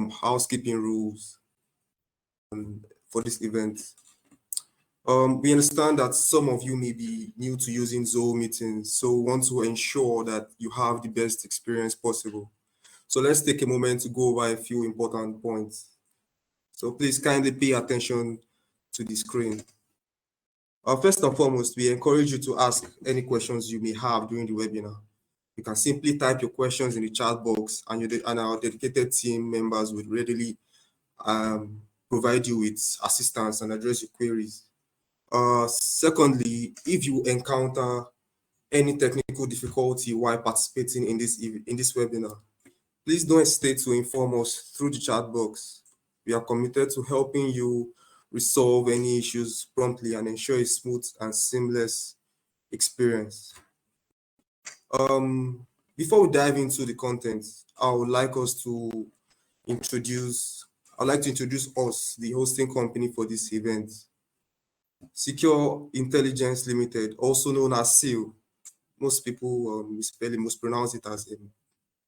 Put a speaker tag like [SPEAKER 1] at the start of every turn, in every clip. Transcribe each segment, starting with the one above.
[SPEAKER 1] some housekeeping rules for this event. We understand that some of you may be new to using Zoom meetings, so we want to ensure that you have the best experience possible. So let's take a moment to go over a few important points. So please kindly pay attention to the screen. First and foremost, we encourage you to ask any questions you may have during the webinar. You can simply type your questions in the chat box, and our dedicated team members will readily provide you with assistance and address your queries. Secondly, if you encounter any technical difficulty while participating in this webinar, please don't hesitate to inform us through the chat box. We are committed to helping you resolve any issues promptly and ensure a smooth and seamless experience. Before we dive into the content, I would like to introduce us, the hosting company for this event. Secure Intelligence Limited, also known as SEAL. Most people mispronounce it as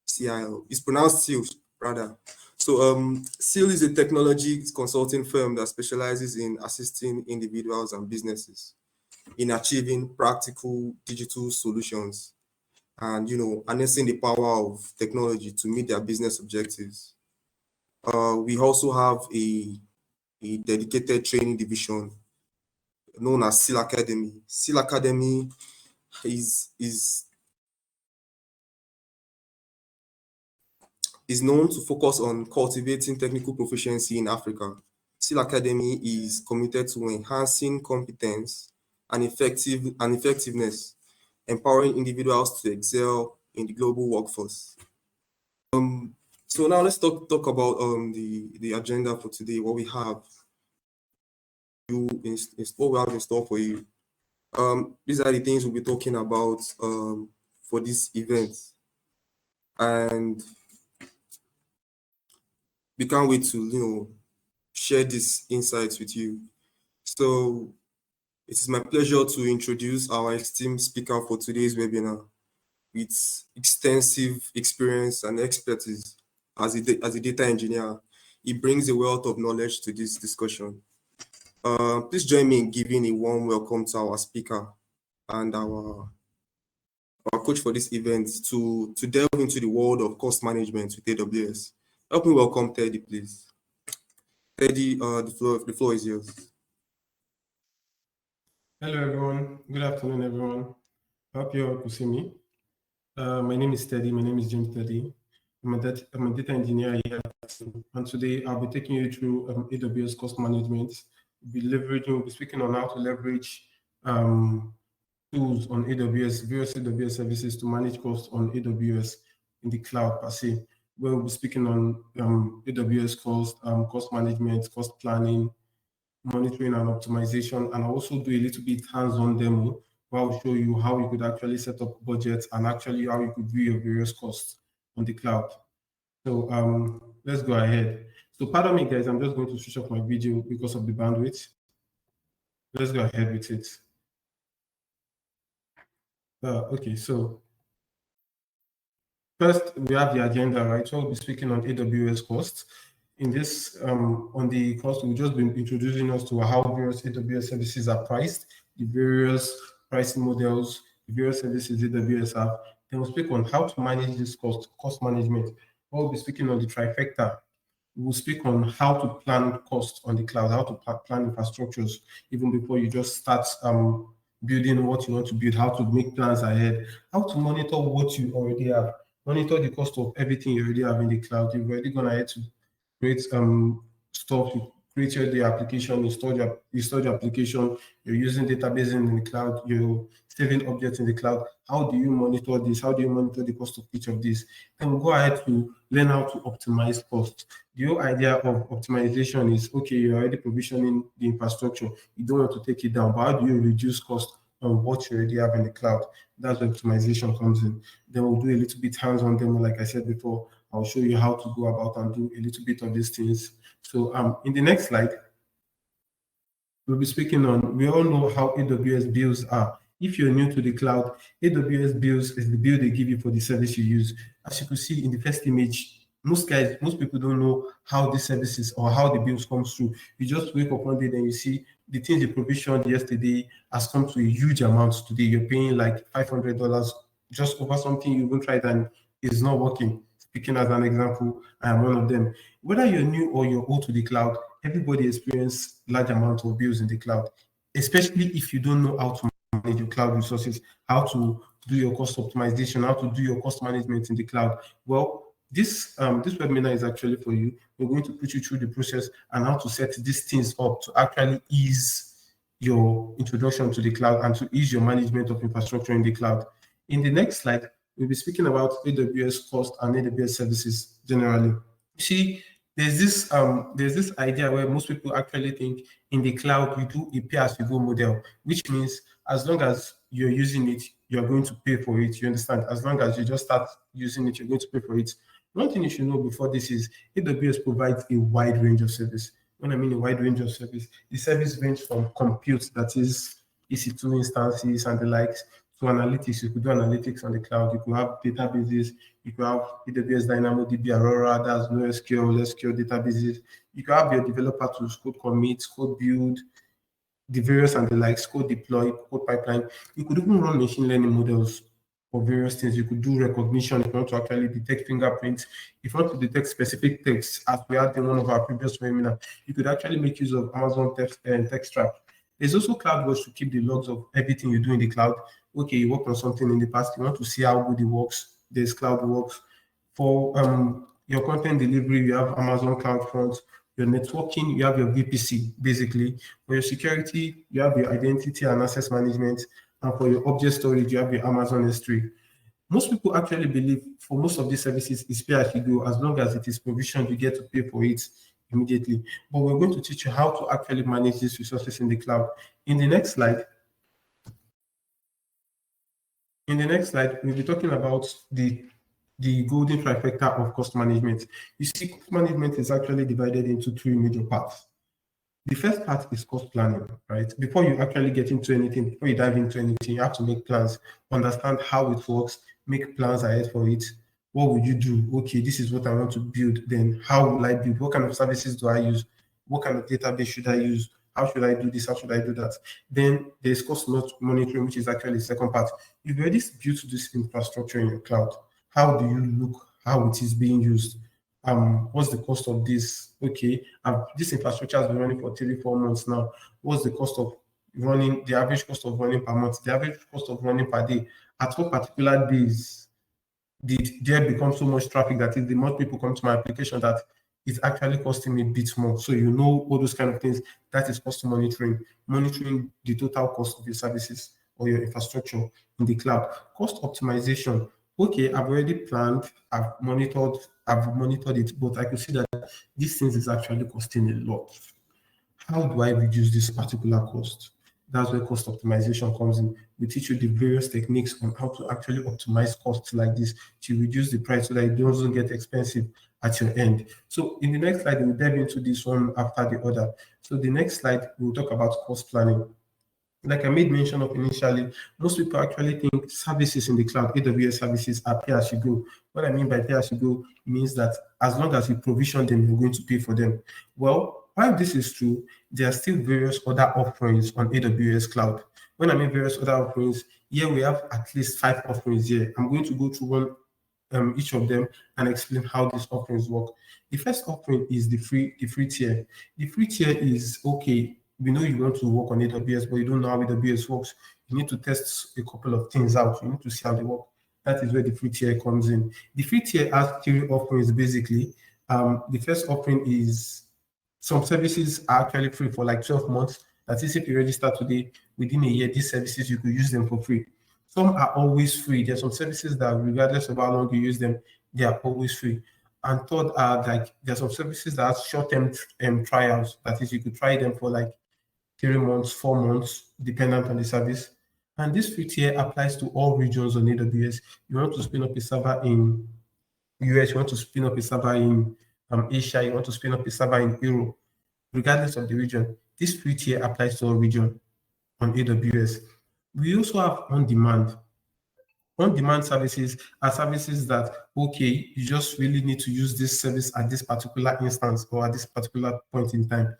[SPEAKER 1] CIL. It's pronounced SEAL, rather. So SEAL is a technology consulting firm that specializes in assisting individuals and businesses in achieving practical digital solutions and, harnessing the power of technology to meet their business objectives. We also have a dedicated training division known as SEAL Academy. SEAL Academy is known to focus on cultivating technical proficiency in Africa. SEAL Academy is committed to enhancing competence and effectiveness, empowering individuals to excel in the global workforce. So now let's talk about the agenda for today. What we have in store for you. These are the things we'll be talking about for this event, and we can't wait to share these insights with you. So it is my pleasure to introduce our esteemed speaker for today's webinar with extensive experience and expertise as a data engineer. He brings a wealth of knowledge to this discussion. Please join me in giving a warm welcome to our speaker and our coach for this event to delve into the world of cost management with AWS. Help me welcome Teddy, please. Teddy, the floor is yours.
[SPEAKER 2] Hello, everyone. Good afternoon, everyone. I hope you all can see me. My name is Teddy. My name is James Teddy. I'm a data engineer here, and today I'll be taking you through AWS Cost Management. We'll be speaking on how to leverage tools on AWS, various AWS services to manage costs on AWS in the cloud per se. We'll be speaking on AWS cost management, cost planning, monitoring and optimization, and I'll also do a little bit hands-on demo where I'll show you how you could actually set up budgets and actually how you could view your various costs on the cloud. So let's go ahead. So pardon me, guys, I'm just going to switch off my video because of the bandwidth. Let's go ahead with it. Okay, so first we have the agenda, right? So we'll be speaking on AWS costs. In this, on the cost, we'll just be introducing us to how various AWS services are priced, the various pricing models, the various services AWS have. Then we'll speak on how to manage this cost management. We'll be speaking on the trifecta. We'll speak on how to plan costs on the cloud, how to plan infrastructures, even before you just start building what you want to build, how to make plans ahead, how to monitor what you already have, monitor the cost of everything you already have in the cloud. You've already gone ahead to create stuff, you created the application, you store the application, you're using databases in the cloud, you're saving objects in the cloud. How do you monitor this? How do you monitor the cost of each of these? Then we'll go ahead to learn how to optimize costs. The whole idea of optimization is, okay, you're already provisioning the infrastructure, you don't want to take it down, but how do you reduce cost on what you already have in the cloud? That's where optimization comes in. Then we'll do a little bit hands-on demo, like I said before. I'll show you how to go about and do a little bit of these things. So in the next slide, we'll be speaking on, we all know how AWS bills are. If you're new to the cloud, AWS bills is the bill they give you for the service you use. As you can see in the first image, most people don't know how the services or how the bills come through. You just wake up one day, then you see the things you provisioned yesterday has come to a huge amount today. You're paying like $500 just over something you even tried and is not working. Speaking as an example, I am one of them. Whether you're new or you're old to the cloud, everybody experience large amount of bills in the cloud, especially if you don't know how to manage your cloud resources, how to do your cost optimization, how to do your cost management in the cloud. Well, this webinar is actually for you. We're going to put you through the process and how to set these things up to actually ease your introduction to the cloud and to ease your management of infrastructure in the cloud. In the next slide, we'll be speaking about AWS cost and AWS services generally. See, there's this idea where most people actually think in the cloud you do a pay-as-you-go model, which means as long as you're using it, you're going to pay for it. You understand? As long as you just start using it, you're going to pay for it. One thing you should know before this is AWS provides a wide range of service. When I mean a wide range of service, the service range from compute, that is EC2 instances and the likes, to analytics. You could do analytics on the cloud. You could have databases. You could have AWS DynamoDB, Aurora, that's NoSQL, SQL databases. You could have your developer tools, code commit, code build, the various and the likes, code deploy, code pipeline. You could even run machine learning models for various things. You could do recognition if you want to actually detect fingerprints. If you want to detect specific text, as we had in one of our previous webinars, you could actually make use of Amazon text trap. There's also CloudWatch to keep the logs of everything you do in the cloud. Okay, you worked on something in the past, you want to see how good it works. There's CloudWorks. For your content delivery, you have Amazon CloudFront. Your networking, you have your VPC, basically. For your security, you have your identity and access management. And for your object storage, you have your Amazon S3. Most people actually believe for most of these services, it's pay as you go. As long as it is provisioned, you get to pay for it immediately. But we're going to teach you how to actually manage these resources in the cloud. In the next slide, we'll be talking about the golden trifecta of cost management. You see, cost management is actually divided into three major parts. The first part is cost planning, right? Before you actually get into anything, before you dive into anything, you have to make plans, understand how it works, make plans ahead for it. What would you do? Okay, this is what I want to build. Then how will I build? What kind of services do I use? What kind of database should I use? How should I do this? How should I do that? Then there's cost monitoring, which is actually the second part. You've already built this infrastructure in your cloud. How do you look? How it is being used? What's the cost of this? Okay, this infrastructure has been running for 3-4 months now. What's the cost of running, the average cost of running per month, the average cost of running per day? At what particular days did there become so much traffic that if the more people come to my application that it's actually costing me a bit more? So you know all those kind of things. That is cost monitoring the total cost of your services or your infrastructure in the cloud. Cost optimization. Okay, I've already planned, I've monitored it, but I could see that these things is actually costing a lot. How do I reduce this particular cost? That's where cost optimization comes in. We teach you the various techniques on how to actually optimize costs like this to reduce the price so that it doesn't get expensive at your end. So in the next slide, we'll dive into this one after the other. So the next slide, we'll talk about cost planning. Like I made mention of initially, most people actually think services in the cloud, AWS services, are pay as you go. What I mean by pay as you go means that as long as you provision them, you're going to pay for them. Well, while this is true, there are still various other offerings on AWS cloud. When I mean various other offerings, here we have at least 5 offerings here. I'm going to go through each of them and explain how these offerings work. The first offering is the free tier. The free tier is okay. We know you want to work on AWS, but you don't know how AWS works. You need to test a couple of things out. You need to see how they work. That is where the free tier comes in. The free tier has 3 offerings basically. The first offering is some services are actually free for like 12 months. That is, if you register today, within a year, these services, you could use them for free. Some are always free. There's some services that, regardless of how long you use them, they are always free. And third are like there's some services that have short-term trials. That is, you could try them for like 3 months, 4 months, dependent on the service. And this free tier applies to all regions on AWS. You want to spin up a server in US, you want to spin up a server in Asia, you want to spin up a server in Europe, regardless of the region. This free tier applies to all regions on AWS. We also have on demand. On-demand services are services that, okay, you just really need to use this service at this particular instance or at this particular point in time.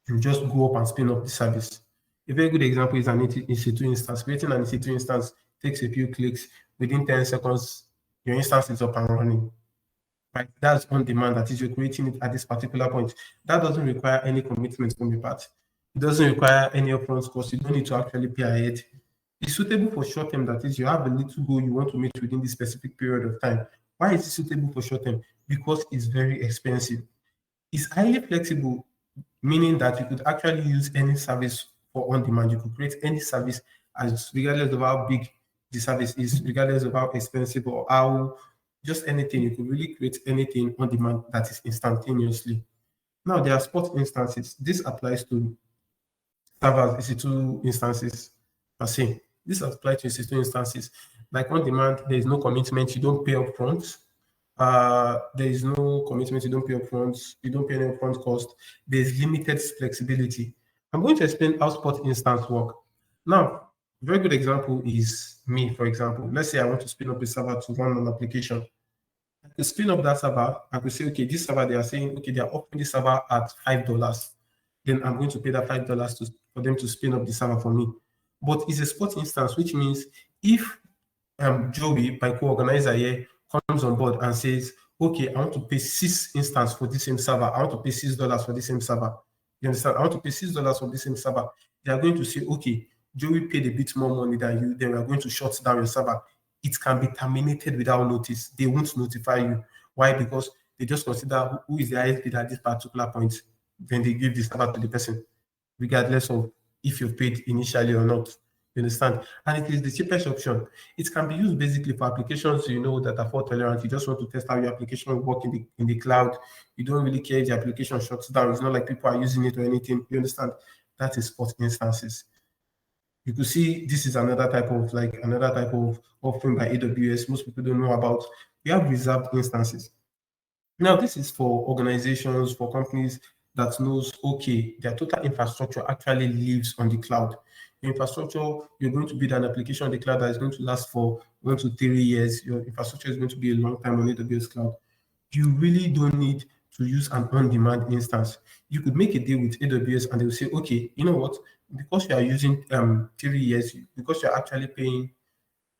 [SPEAKER 2] You just go up and spin up the service. A very good example is an EC2 instance. Creating an EC2 instance takes a few clicks. Within 10 seconds, your instance is up and running. Right? That's on demand. That is, you're creating it at this particular point. That doesn't require any commitment from your part. It doesn't require any upfront cost. You don't need to actually pay ahead. It's suitable for short term. That is, you have a little goal you want to meet within this specific period of time. Why is it suitable for short term? Because it's very expensive. It's highly flexible, meaning that you could actually use any service for on demand. You could create any service as regardless of how big the service is, regardless of how expensive or how just anything. You could really create anything on demand that is instantaneously. Now there are spot instances. This applies to servers, EC2 instances per se. This applies to EC2 instances. Like on demand, there is no commitment. You don't pay upfront. There is no commitment. You don't pay upfront. You don't pay any upfront cost. There is limited flexibility. I'm going to explain how spot instance work. Now, a very good example is me, for example. Let's say I want to spin up a server to run an application. I could spin up that server. I could say, okay, this server, they are saying, okay, they are offering this server at $5. Then I'm going to pay that $5 for them to spin up the server for me. But it's a spot instance, which means if Joey, my co-organizer here, comes on board and says, okay, I want to pay 6 instance for this same server. I want to pay $6 for this same server. You understand? I want to pay $6 for this same server. They are going to say, okay, Joey paid a bit more money than you. Then we are going to shut down your server. It can be terminated without notice. They won't notify you. Why? Because they just consider who is the highest bidder at this particular point. Then they give the server to the person, regardless of if you've paid initially or not. You understand? And it is the cheapest option. It can be used basically for applications that are fault tolerant. You just want to test how your application will work in the cloud. You don't really care if the application shuts down. It's not like people are using it or anything. You understand? That is spot instances. You could see this is another type of offering by AWS. Most people don't know about. We have reserved instances. Now, this is for organizations, for companies that knows, okay, their total infrastructure actually lives on the cloud. Your infrastructure, you're going to build an application on the cloud that is going to last for 1 to 3 years. Your infrastructure is going to be a long time on AWS cloud. You really don't need to use an on-demand instance. You could make a deal with AWS and they'll say, okay, you know what? Because you are using 3 years, because you're actually paying,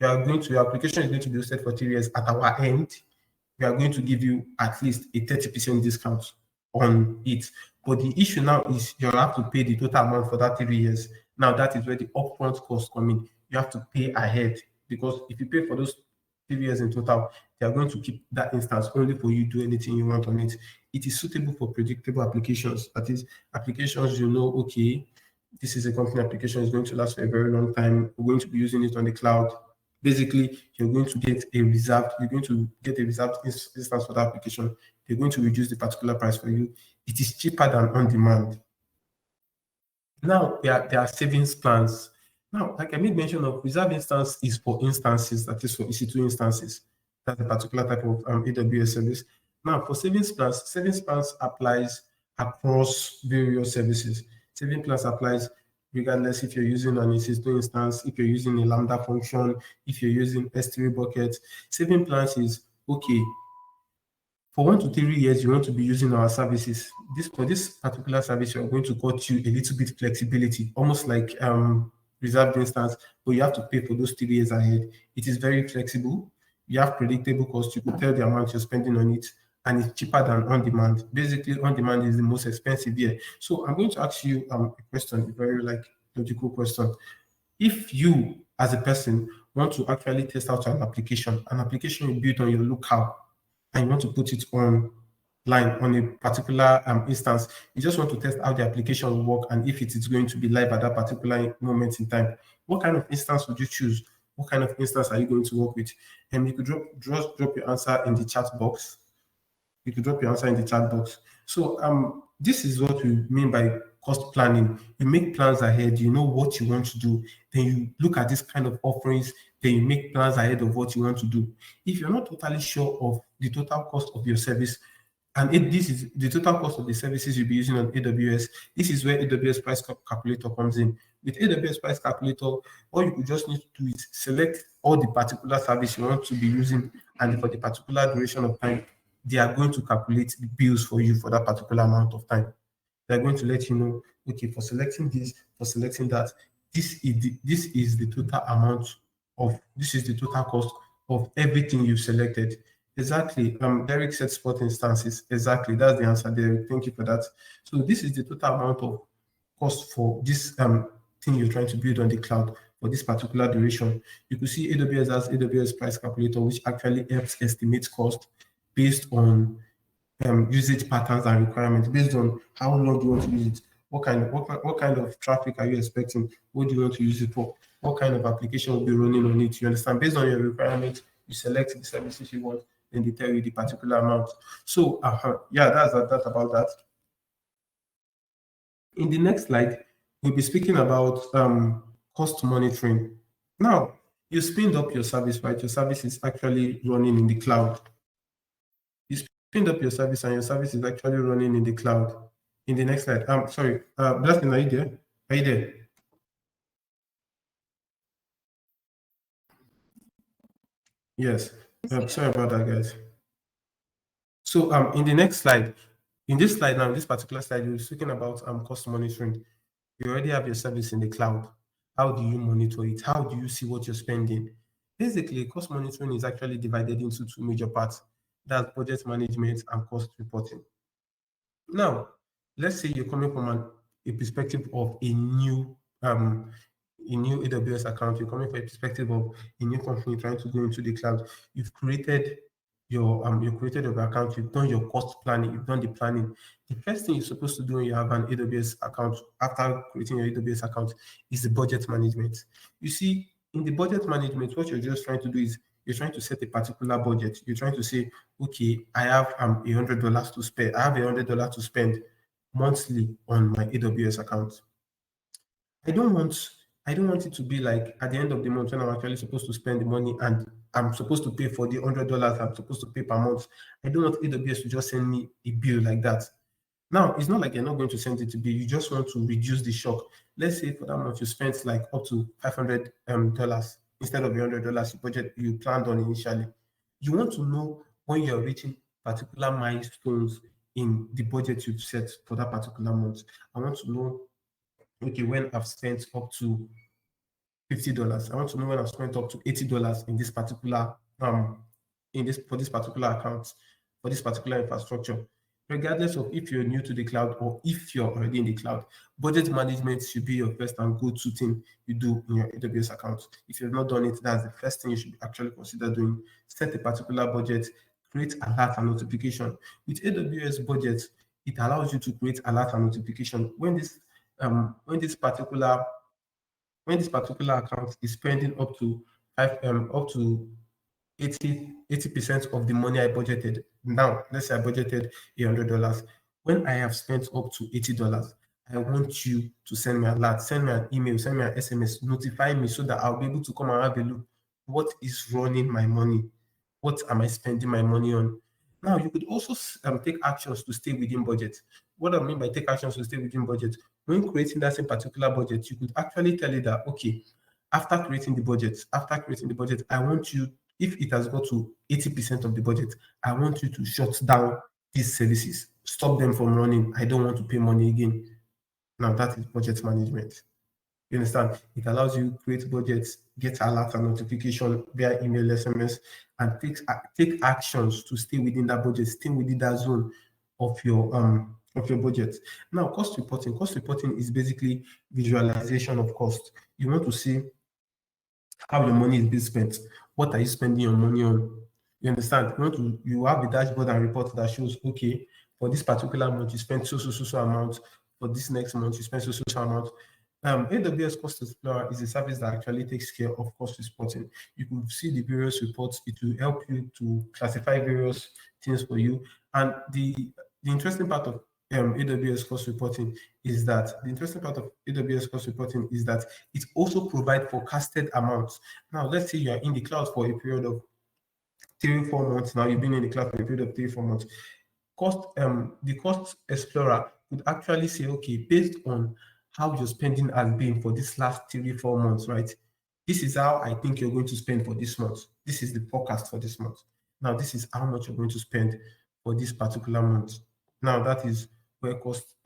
[SPEAKER 2] your application is going to be hosted for 3 years at our end, we are going to give you at least a 30% discount on it. But the issue now is you have to pay the total amount for that 3 years. Now that is where the upfront costs come in. You have to pay ahead because if you pay for those 3 years in total, they are going to keep that instance only for you to do anything you want on it. It is suitable for predictable applications. That is, applications okay, this is a company application, is going to last for a very long time. We're going to be using it on the cloud. Basically, you're going to get a reserved instance for that application. They're going to reduce the particular price for you. It is cheaper than on demand. Now, there are savings plans. Now, like I made mention of, reserve instance is for instances, that is for EC2 instances. That's a particular type of AWS service. Now, for savings plans applies across various services. Saving plans applies regardless if you're using an EC2 instance, if you're using a Lambda function, if you're using S3 buckets. Saving plans is, okay, for 1 to 3 years, you want to be using our services. For this particular service, you're going to cut you a little bit flexibility, almost like reserved instance, but you have to pay for those 3 years ahead. It is very flexible. You have predictable costs. You can tell the amount you're spending on it, and it's cheaper than on demand. Basically, on demand is the most expensive here. So I'm going to ask you a question, a very logical question. If you, as a person, want to actually test out an application you built on your local, and you want to put it online on a particular instance, you just want to test how the application will work and if it is going to be live at that particular moment in time, what kind of instance would you choose? What kind of instance are you going to work with? And you could drop your answer in the chat box. So this is what we mean by cost planning. You make plans ahead, you know what you want to do, then you look at this kind of offerings, then you make plans ahead of what you want to do. If you're not totally sure of the total cost of your service, And this is the total cost of the services you'll be using on AWS. This is where AWS price calculator comes in. With AWS price calculator, all you just need to do is select all the particular service you want to be using, and for the particular duration of time, they are going to calculate the bills for you for that particular amount of time. They're going to let you know, okay, for selecting this, for selecting that, this is the total amount of this is the total cost of everything you've selected. Exactly. Derek said spot instances. Exactly. That's the answer, Derek. Thank you for that. So this is the total amount of cost for this thing you're trying to build on the cloud for this particular duration. You could see AWS has AWS price calculator, which actually helps estimate cost based on usage patterns and requirements, based on how long you want to use it, what kind of traffic are you expecting, what do you want to use it for, what kind of application will be running on it. You understand? Based on your requirements, you select the services you want, then they tell you the particular amount. So yeah, that's that about that. In the next slide, we'll be speaking about cost monitoring. Now, you spinned up your service, right? Your service is actually running in the cloud. You spinned up your service and your service is actually running in the cloud. In the next slide, sorry, Blessing, are you there? Are you there? Yes. Sorry about that, guys. So in the next slide, in this slide now, this particular slide, we're speaking about cost monitoring. You already have your service in the cloud. How do you monitor it? How do you see what you're spending? Basically, cost monitoring is actually divided into two major parts. That's budget management and cost reporting. Now, let's say you're coming from a perspective of a new AWS account. You're coming from a perspective of a new company trying to go into the cloud. You've created you've created your account. You've done your cost planning. You've done the planning. The first thing you're supposed to do when you have an AWS account after creating your AWS account is the budget management. You see, in the budget management, what you're just trying to do is you're trying to set a particular budget. You're trying to say, okay, I have $100 to spend. I have $100 to spend monthly on my AWS account. I don't want I don't want it to be like at the end of the month when I'm actually supposed to spend the money and I'm supposed to pay for the $100 I'm supposed to pay per month. I don't want AWS to just send me a bill like that. Now, it's not like you're not going to send it to bill. You just want to reduce the shock. Let's say for that month you spent like up to $500 instead of $100 you planned on initially. You want to know when you're reaching particular milestones in the budget you've set for that particular month. I want to know, okay, when I've spent up to $50. I want to know when I've spent up to $80 in this particular for this particular account, for this particular infrastructure. Regardless of if you're new to the cloud or if you're already in the cloud, budget management should be your first and go-to thing you do in your AWS account. If you've not done it, that's the first thing you should actually consider doing. Set a particular budget, create alert and notification. With AWS budget, it allows you to create alert and notification when this particular account is spending up to 80% of the money I budgeted. Now, let's say I budgeted $100. When I have spent up to $80, I want you to send me an alert, send me an email, send me an SMS, notify me so that I'll be able to come and have a look. What is running my money? What am I spending my money on? Now, you could also take actions to stay within budget. What I mean by take actions to stay within budget, when creating that same particular budget, you could actually tell it that, okay, after creating the budget, I want you, if it has got to 80% of the budget, I want you to shut down these services, stop them from running. I don't want to pay money again. Now, that is budget management. You understand? It allows you create budgets, get alerts and notification via email, SMS, and take actions to stay within that budget, stay within that zone of your budget. Now, cost reporting. Cost reporting is basically visualization of cost. You want to see how your money is being spent. What are you spending your money on? You understand? You have a dashboard and report that shows, okay, for this particular month you spent so amount. For this next month you spent so amount. AWS Cost Explorer is a service that actually takes care of cost reporting. You can see the various reports. It will help you to classify various things for you. And the interesting part of AWS cost reporting is that it also provides forecasted amounts. Now, let's say you are in the cloud for a period of 3 or 4 months. Now, you've been in the cloud for a period of 3 or 4 months. the cost explorer would actually say, okay, based on how your spending has been for this last 3-4 months, right? This is how I think you're going to spend for this month. This is the forecast for this month. Now, this is how much you're going to spend for this particular month. Now, that is where cost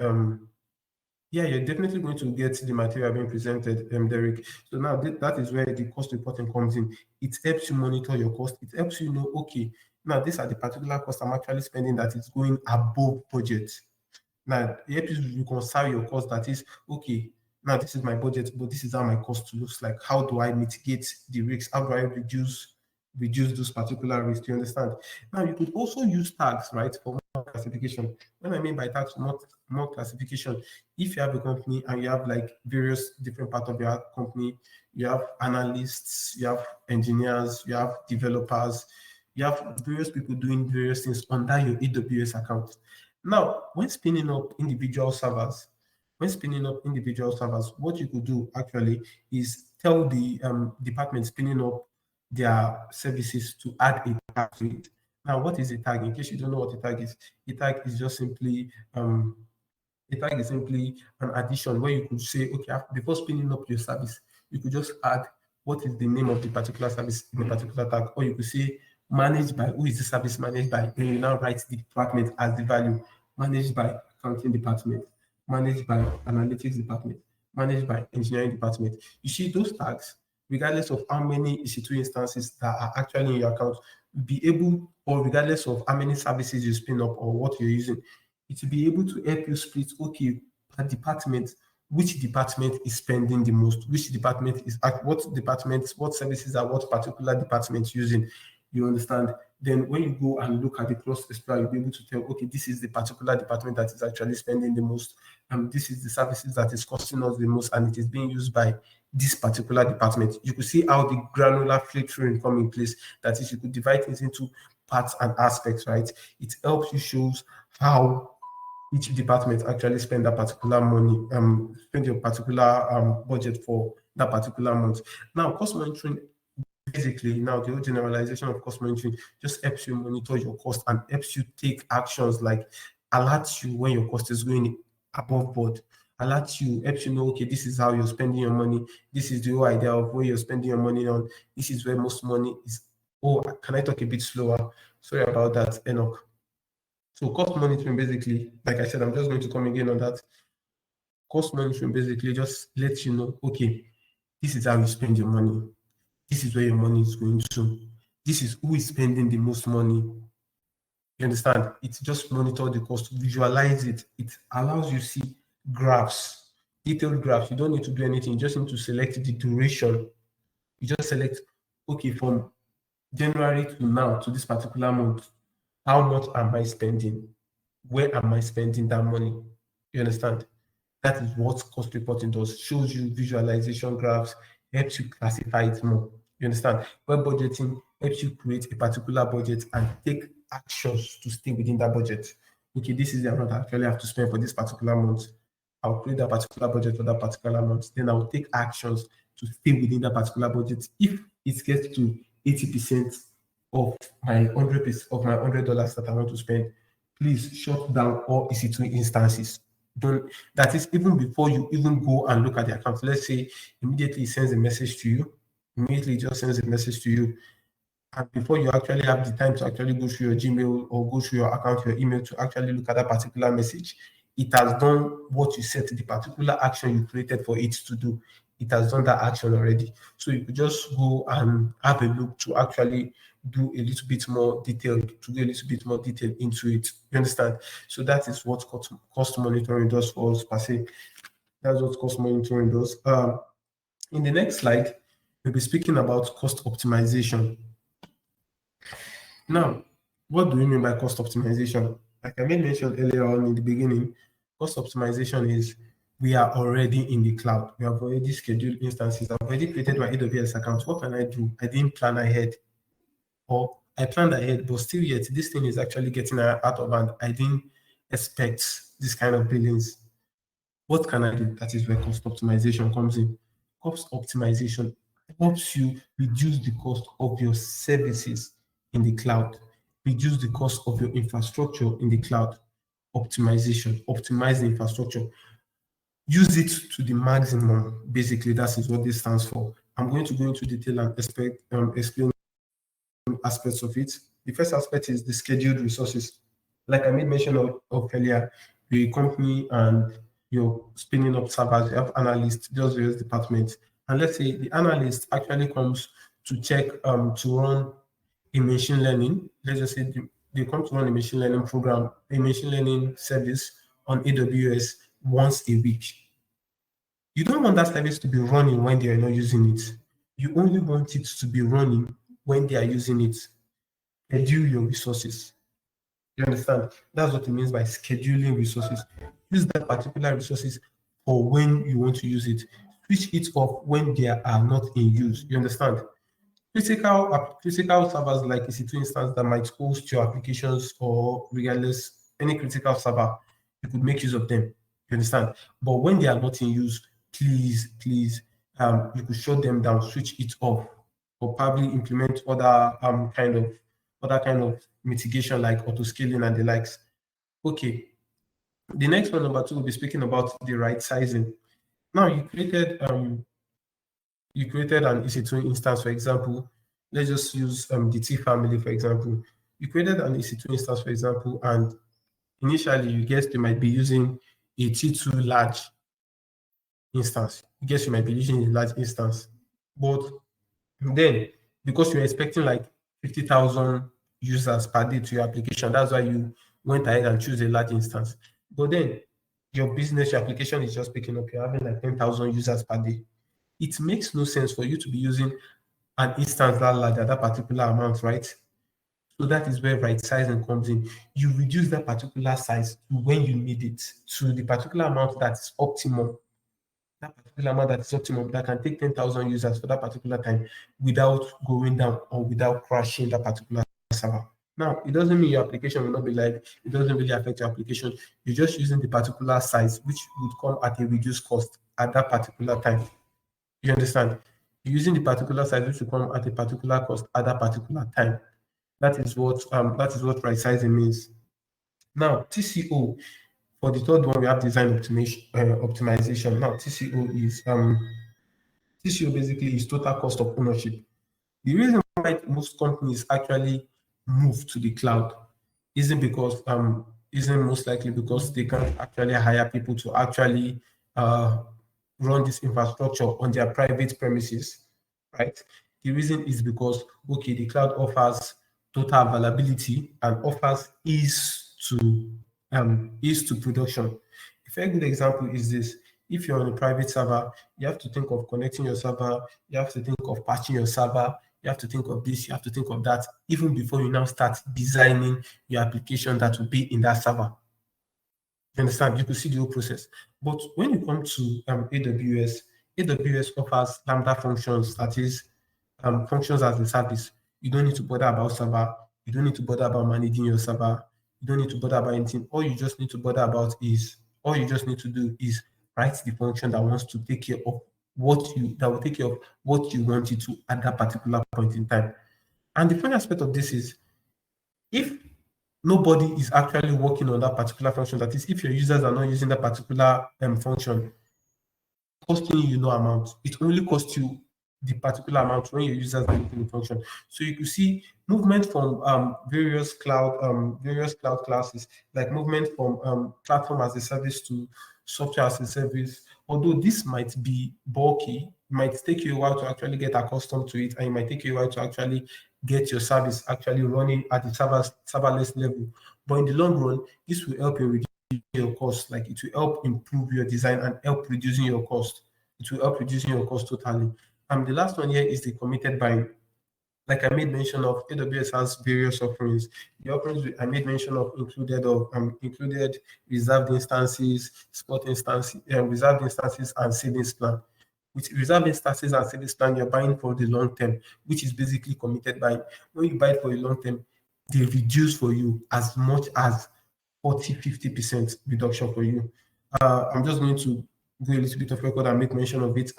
[SPEAKER 2] yeah, you're definitely going to get the material being presented, Derek. So now that is where the cost reporting comes in. It helps you monitor your cost. It helps you know, okay, now these are the particular costs I'm actually spending that is going above budget. Now, it helps you reconcile your cost. That is, okay, now this is my budget, but this is how my cost looks like. How do I mitigate the risks? How do I reduce those particular risks? Do you understand? Now, you could also use tags, right, for more classification. When I mean by tags, more classification, if you have a company and you have like various different parts of your company, you have analysts, you have engineers, you have developers, you have various people doing various things under your AWS account. Now, when spinning up individual servers, what you could do actually is tell the department spinning up their services to add a tag to it. Now, what is a tag? In case you don't know what a tag is just simply a tag is simply an addition where you could say, okay, before spinning up your service, you could just add what is the name of the particular service in the particular tag, or you could say managed by, who is the service managed by, then you now write the department as the value, managed by accounting department, managed by analytics department, managed by engineering department. You see those tags, regardless of how many EC2 instances that are actually in your account, will be able, or regardless of how many services you spin up or what you're using, it will be able to help you split, okay, per department, which department is spending the most, which department is at what departments, what services are what particular department using. You understand? Then when you go and look at the cost explorer, you'll be able to tell, okay, this is the particular department that is actually spending the most, and this is the services that is costing us the most, and it is being used by this particular department. You could see how the granular filtering come in place. That is, you could divide things into parts and aspects, right? It helps you shows how each department actually spend that particular money, spend your particular budget for that particular month. Now, cost monitoring, basically, now the whole generalization of cost monitoring just helps you monitor your cost and helps you take actions like alerts you when your cost is going above board. Alerts you, helps you know, okay, this is how you're spending your money. This is the whole idea of where you're spending your money on. This is where most money is. Oh, can I talk a bit slower? Sorry about that, Enoch. So cost monitoring, basically, like I said, I'm just going to come again on that. Cost monitoring basically just lets you know, okay, this is how you spend your money. This is where your money is going to. This is who is spending the most money. You understand? It just monitor the cost, visualize it. It allows you see graphs, detailed graphs. You don't need to do anything. You just need to select the duration. You just select, okay, from January to now, to this particular month, how much am I spending? Where am I spending that money? You understand? That is what cost reporting does. Shows you visualization graphs, helps you classify it more. You understand? Web budgeting helps you create a particular budget and take actions to stay within that budget. Okay, this is the amount I actually have to spend for this particular month. I'll create that particular budget for that particular month. Then I'll take actions to stay within that particular budget. If it gets to 80% of my $100 that I want to spend, please shut down all EC2 instances. Don't, that is even before you even go and look at the account. Let's say immediately it sends a message to you. Immediately it just sends a message to you. And before you actually have the time to actually go through your Gmail or go through your account, your email to actually look at that particular message, it has done what you said, the particular action you created for it to do. It has done that action already. So you could just go and have a look to actually do a little bit more detail, into it. You understand? So that is what cost monitoring does for us per se. That's what cost monitoring does. In the next slide, we'll be speaking about cost optimization. Now, what do we mean by cost optimization? Like I made mention earlier on in the beginning, cost optimization is we are already in the cloud. We have already scheduled instances. I've already created my AWS account. What can I do? I didn't plan ahead. Or I planned ahead, but still yet, this thing is actually getting out of hand. I didn't expect this kind of billings. What can I do? That is where cost optimization comes in. Cost optimization helps you reduce the cost of your services in the cloud. reduce the cost of your infrastructure in the cloud. Optimization, optimize the infrastructure. Use it to the maximum. Basically, that is what this stands for. I'm going to go into detail and explain aspects of it. The first aspect is the scheduled resources. Like I made mention of earlier, the company and you're spinning up servers, you have analysts, those various departments. And let's say the analyst actually comes to check to run a machine learning. Let's just say they come to run a machine learning program, a machine learning service on AWS once a week. You don't want that service to be running when they are not using it. You only want it to be running when they are using it. Schedule your resources. You understand? That's what it means by scheduling resources. Use that particular resources for when you want to use it. Switch it off when they are not in use. You understand? Critical servers like EC2 instance that might host your applications or regardless any critical server, you could make use of them. You understand? But when they are not in use, please, you could shut them down, switch it off, or probably implement other kind of mitigation like auto scaling and the likes. Okay. The next one, number two, we'll be speaking about the right sizing. Now you created an EC2 instance, for example. Let's just use the T family, for example. You created an EC2 instance, for example, and initially you guessed you might be using a T2 large instance. You guess you might be using a large instance. But then, because you're expecting like 50,000 users per day to your application, that's why you went ahead and choose a large instance. But then, your business, your application is just picking up, you're having like 10,000 users per day. It makes no sense for you to be using an instance that large at that particular amount, right? So that is where right sizing comes in. You reduce that particular size to when you need it, to the particular amount that's optimum. That particular amount that is optimum that can take 10,000 users for that particular time without going down or without crashing that particular server. Now, it doesn't mean your application will not be live. It doesn't really affect your application. You're just using the particular size, which would come at a reduced cost at that particular time. You understand? You're using the particular size which will come at a particular cost at that particular time. That is what right sizing means. Now, TCO, for the third one, we have design optimization. Now, TCO basically is total cost of ownership. The reason why most companies actually move to the cloud isn't most likely because they can't actually hire people to actually run this infrastructure on their private premises, right? The reason is because the cloud offers total availability and offers ease to production. A very good example is this. If you're on a private server, you have to think of connecting your server, you have to think of patching your server, you have to think of this, you have to think of that, even before you now start designing your application that will be in that server. You understand? You could see the whole process. But when you come to AWS offers Lambda functions, that is, functions as a service. You don't need to bother about server. You don't need to bother about managing your server. You don't need to bother about anything. All you just need to do is write the function that wants to take care of what you want it to at that particular point in time. And the funny aspect of this is if nobody is actually working on that particular function, that is, if your users are not using that particular function, costing you no amount. It only costs you the particular amount when your users are using the function. So you can see movement from various cloud classes, like movement from platform as a service to software as a service. Although this might be bulky, it might take you a while to actually get accustomed to it, and it might take you a while to actually get your service actually running at the serverless level. But in the long run, this will help you reduce your cost. Like it will help improve your design and help reducing your cost. It will help reducing your cost totally. The last one here is the committed buying. Like I made mention of, AWS has various offerings. The offerings I made mention of included reserved instances, spot instances, reserved instances, and savings plan. With reserved instances and savings plan, you're buying for the long term, which is basically committed buying. When you buy it for a long term, they reduce for you as much as 40-50% reduction for you. I'm just going to go a little bit of record and make mention of it.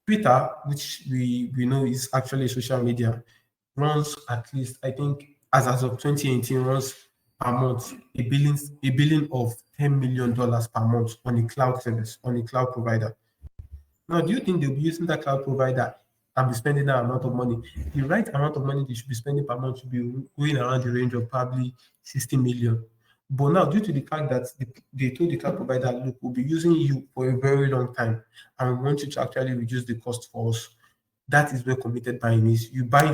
[SPEAKER 2] Twitter, which we know is actually social media, runs at least, I think, as of 2018 runs per month a billing of $10 million per month on a cloud service, on a cloud provider. Now, do you think they'll be using that cloud provider and be spending that amount of money? The right amount of money they should be spending per month should be going around the range of probably 60 million. But now, due to the fact that they told the cloud provider, look, we'll be using you for a very long time, and we want you to actually reduce the cost for us. That is where committed buying is. You buy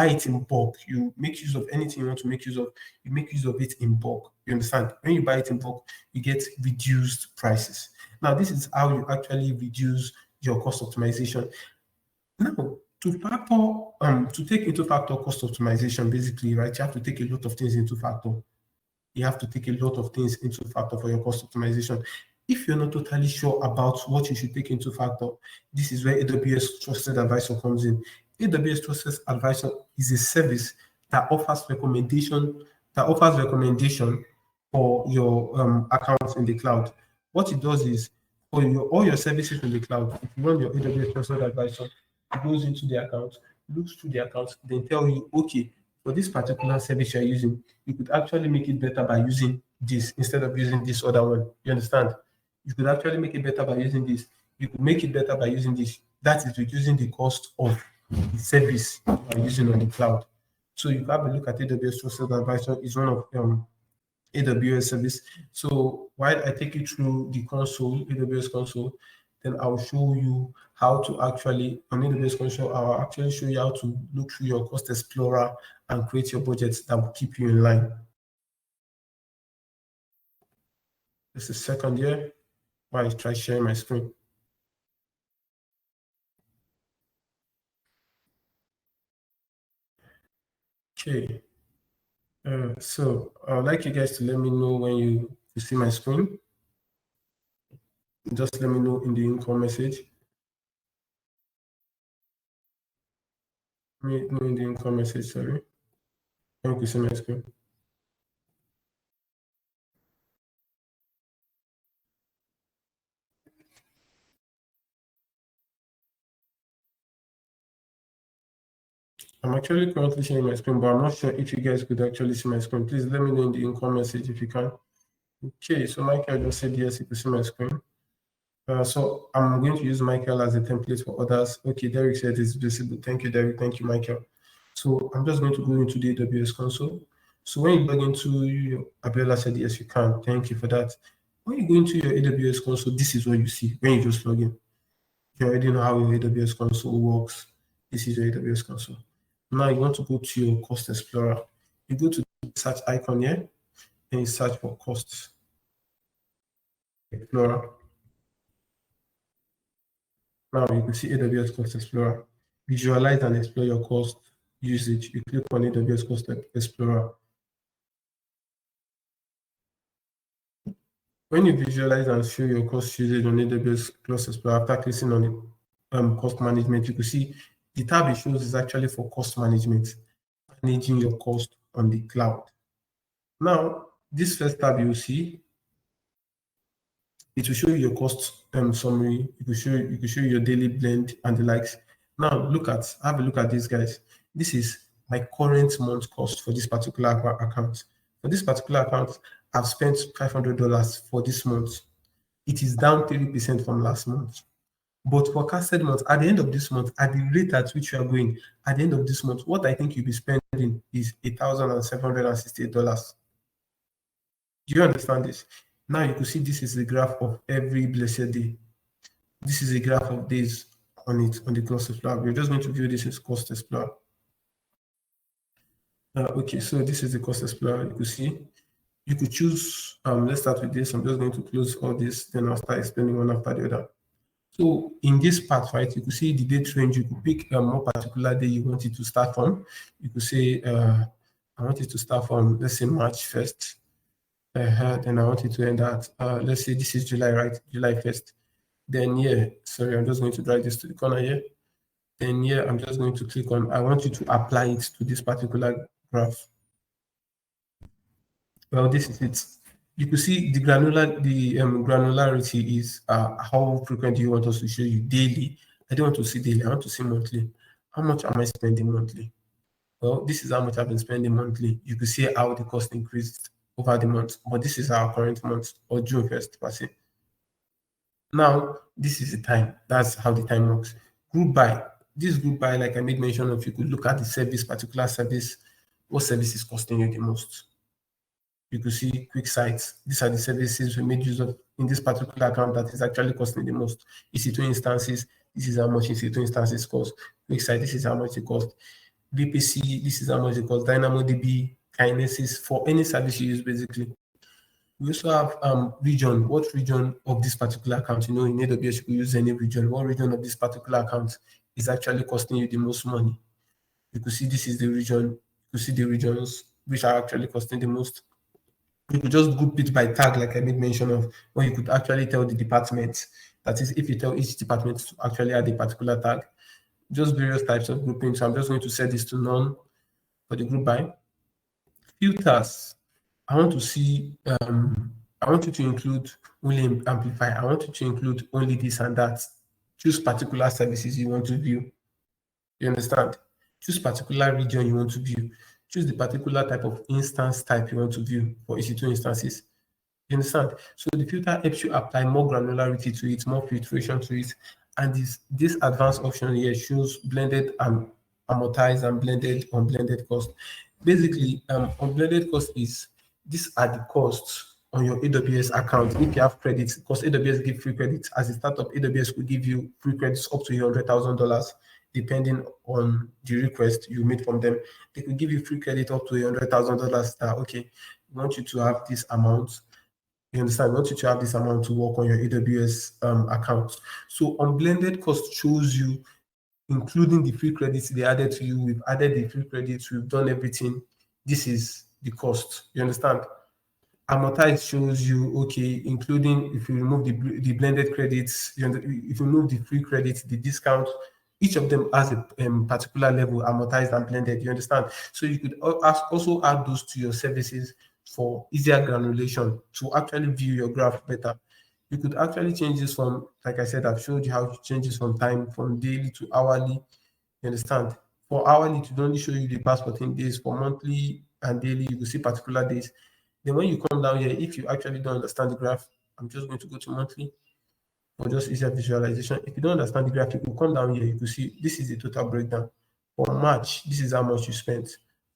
[SPEAKER 2] it in bulk. You make use of anything you want to make use of. You make use of it in bulk. You understand? When you buy it in bulk, you get reduced prices. Now, this is how you actually reduce your cost optimization. Now, to take into factor cost optimization, basically, right, you have to take a lot of things into factor. You have to take a lot of things into factor for your cost optimization. If you're not totally sure about what you should take into factor, this is where AWS Trusted Advisor comes in. AWS Trusted Advisor is a service that offers recommendation for your accounts in the cloud. What it does is, for all your services in the cloud, if you run your AWS Trusted Advisor, it goes into the account, looks through the account, then tell you, okay, for this particular service you're using, you could actually make it better by using this instead of using this other one. You understand? You could actually make it better by using this. You could make it better by using this. That is reducing the cost of the service you are using on the cloud. So you have a look at AWS Trusted Advisor. Is one of AWS service. So while I take you through the console, AWS console, then I'll show you how to actually, on AWS console, I'll actually show you how to look through your Cost Explorer and create your budgets that will keep you in line. Just a second here while I try sharing my screen. Okay. So I'd like you guys to let me know when you see my screen. Just let me know in the income message. Let me know in the income message, sorry. When you see my screen. I'm actually currently sharing my screen, but I'm not sure if you guys could actually see my screen. Please let me know in the income message if you can. Okay, so Michael just said yes, you can see my screen. So I'm going to use Michael as a template for others. Okay, Derek said it's visible. Thank you, Derek. Thank you, Michael. So I'm just going to go into the AWS console. So when you log into your, Abiola said yes, you can. Thank you for that. When you go into your AWS console, this is what you see when you just log in. You already know how your AWS console works. This is your AWS console. Now you want to go to your Cost Explorer. You go to the search icon here and you search for Cost Explorer. Now you can see AWS Cost Explorer. Visualize and explore your cost usage. You click on AWS Cost Explorer. When you visualize and show your cost usage on AWS Cost Explorer, after clicking on the cost management, you can see the tab it shows is actually for cost management, managing your cost on the cloud. Now, this first tab you will see, it will show you your cost summary. It will show you your daily blend and the likes. Now, have a look at this, guys. This is my current month cost for this particular account. For this particular account, I've spent $500 for this month. It is down 30% from last month. But forecasted month, at the end of this month, at the rate at which you are going, at the end of this month, what I think you'll be spending is $1,768. Do you understand this? Now you can see this is a graph of every blessed day. This is a graph of days on it, on the Cost Explorer. We're just going to view this as Cost Explorer. Okay, so this is the Cost Explorer. You can see, you could choose, let's start with this. I'm just going to close all this, then I'll start explaining one after the other. So in this part, right, you could see the date range. You could pick a more particular day you want it to start from. You could say, I want it to start from, let's say, March 1st. Then I want it to end at, let's say this is July, right? July 1st. Then yeah, sorry, I'm just going to drag this to the corner here. Then yeah, I'm just going to click on, I want you to apply it to this particular graph. Well, this is it. You can see the granularity is how frequent do you want us to show you daily. I don't want to see daily, I want to see monthly. How much am I spending monthly? well, this is how much I've been spending monthly. You could see how the cost increased over the month, but this is our current month or June 1st, per se. Now, this is the time. That's how the time works. Group by. This group by, like I made mention of, you could look at the service, particular service, what service is costing you the most. You could see quick sites. These are the services we made use of in this particular account that is actually costing the most. EC2 instances, this is how much EC2 instances cost. Quick site, this is how much it cost. VPC, this is how much it costs. DynamoDB, Kinesis, for any service you use, basically. We also have region. What region of this particular account? You know, in AWS, you could use any region. What region of this particular account is actually costing you the most money? You could see this is the region. You could see the regions which are actually costing the most. You could just group it by tag, like I made mention of, where you could actually tell the department. That is, if you tell each department to actually add a particular tag, just various types of grouping. So I'm just going to set this to none for the group by. Filters. I want to see, I want you to include only amplify. I want you to include only this and that. Choose particular services you want to view. You understand? Choose particular region you want to view. Choose the particular type of instance type you want to view for EC2 instances. You understand? So the filter helps you apply more granularity to it, more filtration to it. And this advanced option here shows blended and amortized and blended unblended cost. Basically, unblended cost is these are the costs on your AWS account if you have credits, because AWS give free credits. As a startup, AWS will give you free credits up to $100,000, depending on the request you made from them. They could give you free credit up to $100,000 that, okay, we want you to have this amount. You understand? We want you to have this amount to work on your AWS account. So unblended cost shows you, including the free credits they added to you. We've added the free credits. We've done everything. This is the cost. You understand? Amortized shows you, okay, including if you remove the blended credits, if you remove the free credits, the discount, each of them has a particular level, amortized and blended. You understand? So you could also add those to your services for easier granulation to actually view your graph better. You could actually change this from, like I said, I've showed you how to change this from time, from daily to hourly. You understand? For hourly, it will only show you the past 14 days. For monthly and daily, you will see particular days. Then when you come down here, if you actually don't understand the graph, I'm just going to go to monthly for just easier visualization. If you don't understand the graph, you can come down here. You can see this is the total breakdown. For March, this is how much you spent.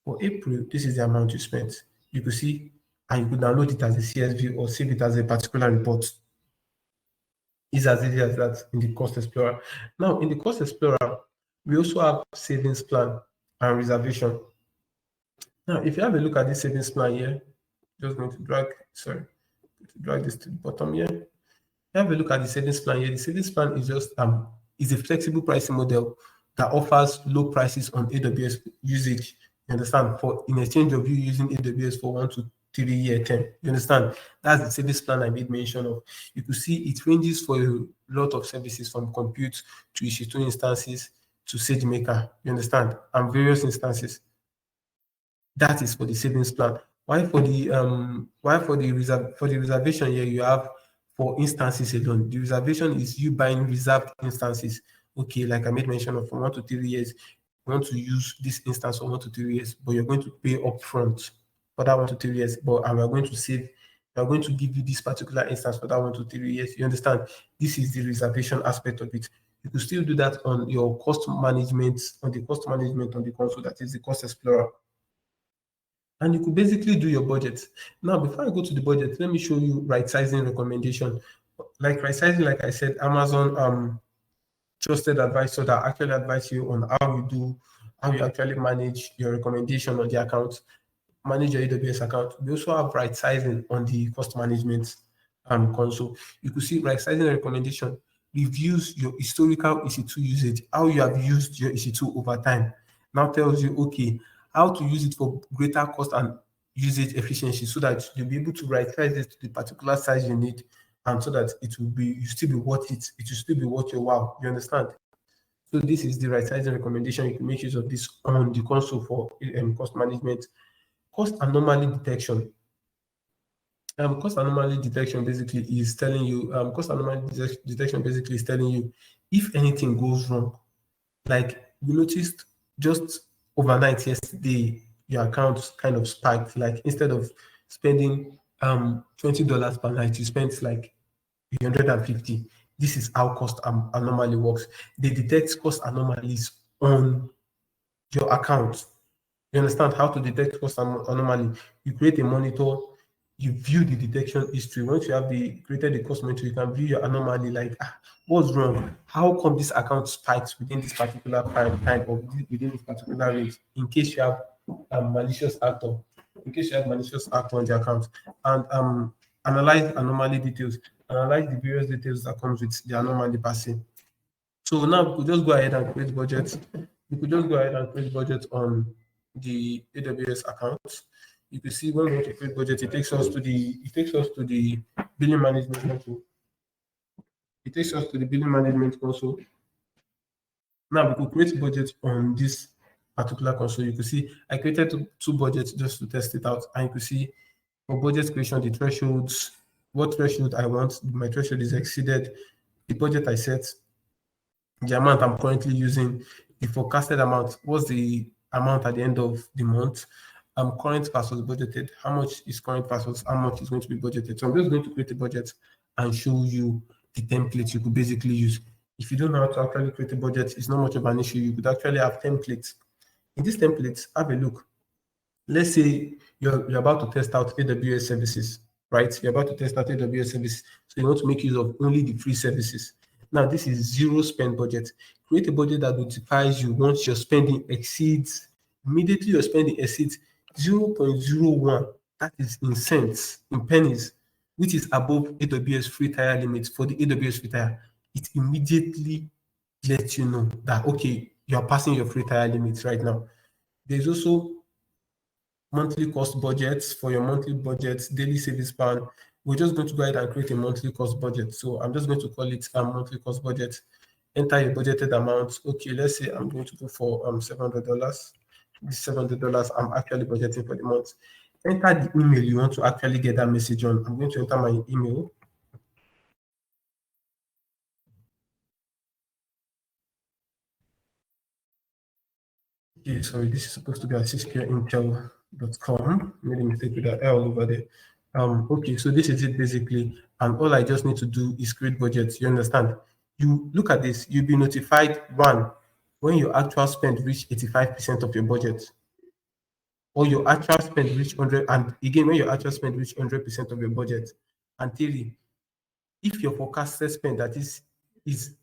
[SPEAKER 2] For April, this is the amount you spent. You could see, and you could download it as a CSV or save it as a particular report. It's as easy as that in the Cost Explorer. Now, in the Cost Explorer, we also have savings plan and reservation. Now, if you have a look at this savings plan here, just going to drag this to the bottom here. Have a look at the savings plan here. The savings plan is just is a flexible pricing model that offers low prices on AWS usage. You understand? For in exchange of you using AWS for 1 to 3 year term. You understand? That's the savings plan I made mention of. You could see it ranges for a lot of services from compute to EC2 instances to SageMaker. You understand? And various instances. That is for the savings plan. Why for the reservation here you have for instances alone? The reservation is you buying reserved instances. Okay, like I made mention of, from 1 to 3 years, you want to use this instance for 1 to 3 years, but you're going to pay upfront for that 1 to 3 years. And we're going to save. We're going to give you this particular instance for that 1 to 3 years. You understand? This is the reservation aspect of it. You could still do that on your cost management, on the console, that is the Cost Explorer. And you could basically do your budget. Now, before I go to the budget, let me show you right sizing recommendation. Like right sizing, like I said, Amazon trusted advisor that actually advise you on how you actually manage your recommendation on the account, manage your AWS account. We also have right sizing on the cost management console. You could see right sizing recommendation reviews your historical EC2 usage, how you have used your EC2 over time. Now tells you, okay, how to use it for greater cost and usage efficiency so that you'll be able to right size it to the particular size you need, and so that it will be, you still be worth it. It will still be worth your while. You understand? So this is the right sizing recommendation. You can make use of this on the console for cost management. Cost anomaly detection. Cost anomaly detection basically is telling you, basically is telling you if anything goes wrong. Like you noticed just overnight yesterday, your account kind of spiked. Like instead of spending $20 per night, you spent like 150. This is how cost anomaly works. They detect cost anomalies on your account. You understand how to detect cost anomaly? You create a monitor, you view the detection history. Once you have created the cost monitor, you can view your anomaly like, what's wrong? How come this account spikes within this particular time or within this particular rate? In case you have malicious actor, on the account, and analyze anomaly details, analyze the various details that comes with the anomaly per se. So now we could just go ahead and create budget. We could just go ahead and create budget on the AWS account. You can see when we want to create budget, it takes us to the billing management console. It takes us to the billing management console. Now we could create budget on this particular console. You can see I created two budgets just to test it out, and you can see for budget creation the thresholds, what threshold I want. My threshold is exceeded. The budget I set, the amount I'm currently using, the forecasted amount, what's the amount at the end of the month, current versus budgeted, how much is current versus how much is going to be budgeted. So I'm just going to create a budget and show you the template you could basically use. If you don't know how to actually create a budget, it's not much of an issue. You could actually have templates. In these templates, have a look. Let's say you're about to test out AWS services, right? You're about to test out AWS services. So you want to make use of only the free services. Now, this is zero spend budget. Create a budget that notifies you once your spending exceeds, immediately your spending exceeds 0.01. That is in cents, in pennies, which is above AWS free tier limit. For the AWS free tier, it immediately lets you know that, okay, you're passing your free tier limits right now. There's also monthly cost budgets for your monthly budgets, daily savings plan. We're just going to go ahead and create a monthly cost budget. So I'm just going to call it a monthly cost budget. Enter your budgeted amount. Okay, let's say I'm going to go for $700. This $700 I'm actually budgeting for the month. Enter the email you want to actually get that message on. I'm going to enter my email. Okay, sorry, this is supposed to be at cisco.intel.com. Made a mistake with that L over there. Okay, so this is it basically, and all I just need to do is create budgets. You understand? You look at this, you'll be notified when your actual spend reach 85% of your budget, or your actual spend reach 100, and again when your actual spend reach 100% of your budget. And three, if your forecasted spend that is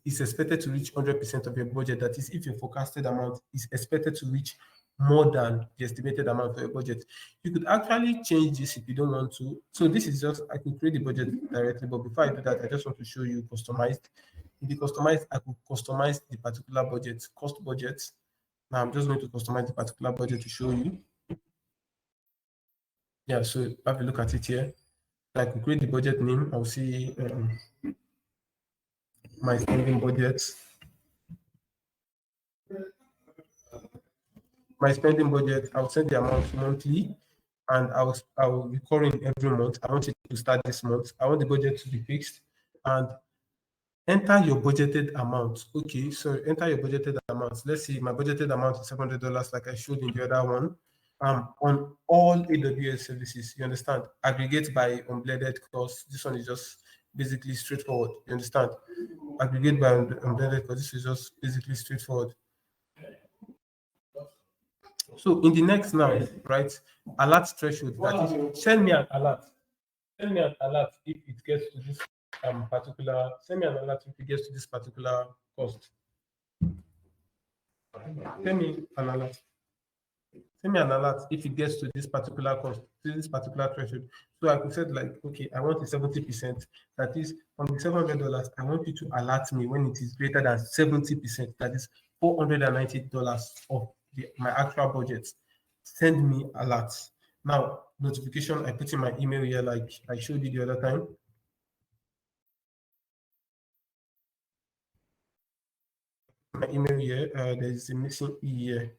[SPEAKER 2] expected to reach 100% of your budget, that is, if your forecasted amount is expected to reach more than the estimated amount for your budget, you could actually change this if you don't want to. So this is just, I could create the budget directly, but before I do that, I just want to show you customized. In the customized, I could customize the particular budget, cost budget. Now I'm just going to customize the particular budget to show you. Yeah, so have a look at it here. I could create the budget name. I'll see my spending budget. My spending budget, I'll set the amount monthly, and I'll be recurring every month. I want it to start this month. I want the budget to be fixed, and enter your budgeted amount. Okay, so enter your budgeted amount. Let's see, my budgeted amount is $700, like I showed in the other one. On all AWS services, you understand? Aggregate by unblended cost. This one is just basically straightforward. You understand? Aggregate by unblended cost. This is just basically straightforward. So in the next now, right, alert threshold, that is, send me an alert. Send me an alert if it gets to this particular, send me an alert if it gets to this particular cost. Send me an alert. Send me an alert if it gets to this particular cost, to this particular threshold. So I could say like, okay, I want the 70%. That is, on the $700, I want you to alert me when it is greater than 70%. That is $490 of my actual budget. Send me alerts. Now, notification, I put in my email here like I showed you the other time. My email here, there's a missing E here.